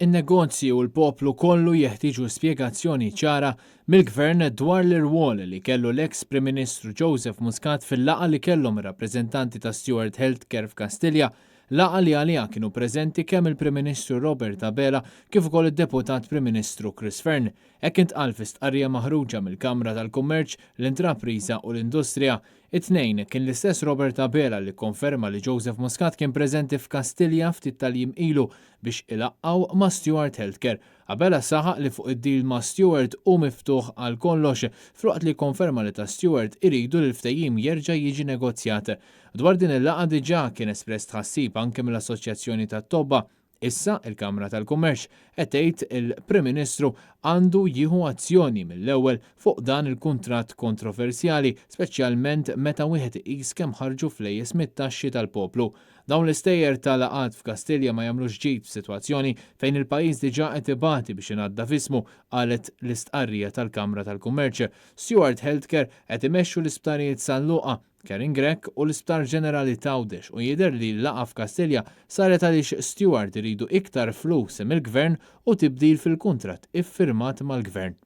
In-negozji u l-poplu kollu jeħtieġu spjegazzjoni ċara mill-Gvern dwar l-irwol li kellu l-eks Prim Ministru Joseph Muscat fil-laqgħa li kellhom ir-rappreżentanti ta' Stewart Healthcare f'Kastilja, laqgħa li għaliha kienu preżenti kemm il-Prim Ministru Robert Abela kif ukoll id-Deputat Prim Ministru Chris Fearn. Hekk intqal fi stqarrija maħruġa mill-Kamra tal-Kummerċ, l-Intrapriża u l-Industrija. It-tnejn kien l-istess Robert Abela li konferma li Joseph Muscat kien preżenti f'Kastilja ftit tal-jiem ilu biex ilaqqaw ma' Stewart Healthcare. Abela saħaq li fuq id-deal ma' Stewart u miftuħ għal kollox, f'waqt li konferma li ta' Stewart iridu li l-ftehim jerġa' jiġi negozjat. Dwar din il-laqgħa diġà kien espress tħassib anke mill-Assoċjazzjoni tat-Tobba. Issa il-Kamra tal-Kummerċ qed tgħid il-Prim Ministru għandu jieħu azzjoni mill-ewwel fuq dan il-kuntratt kontroversjali, speċjalment meta wieħed iqis kemm ħarġu flejjes mit-taxxi tal-poplu. Dawn l-istejjer tal-laqgħat f'Kastilja ma jagħmlux ġid f'sitwazzjoni fejn il-pajjiż diġà qed ibati biex ingħadda f'ismu, qalet l-istqarrija tal-Kamra tal-Kummerċ. Stewart Healthcare qed imexxu l-isptarijiet San Luqa, Caring Grek u l-Isptar Ġenerali Tawdex u jidher li l-laqgħa f'Kastilja saret għaliex Stewart iridu iktar flus mill-Gvern u tibdil fil-kuntratt iffirmat mal-Gvern.